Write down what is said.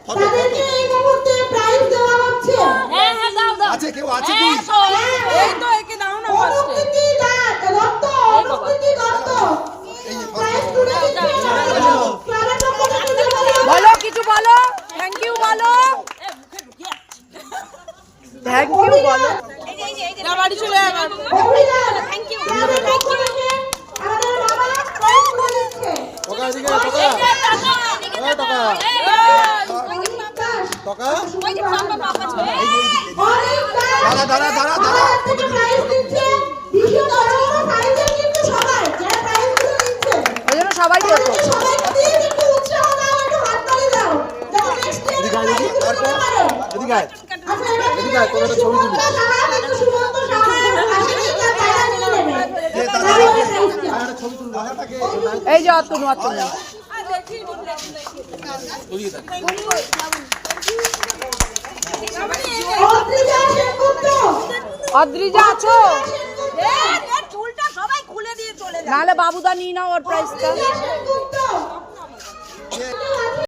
তাদেরকে এই মুহূর্তে প্রাইজ দেওয়া হচ্ছে। হ্যাঁ হ্যাঁ দাও দাও। আছে কেউ আছে কি? এই তো একে দাও না ফার্স্টে। অনুকৃতি দত্ত, অনুকৃতি দত্ত প্রাইজ তুলে দিচ্ছে। ক্লাবের পক্ষ থেকে বলো কিছু বলো, থ্যাংক ইউ বলো, থ্যাংক ইউ বলো। না বাড়ি চলে যাবে। অভিযান ক্লাবের পক্ষ থেকে আমাদের বাবা প্রাইজ তুলে দিচ্ছে। ওই জন্য সবাই করতো। এই যে অতনু অতনু অদ্রিজা আছো? চুলটা সবাই খুলে দিয়ে চলে যায়। নাহলে বাবুদা নিয়ে নাও ওর প্রাইসটা।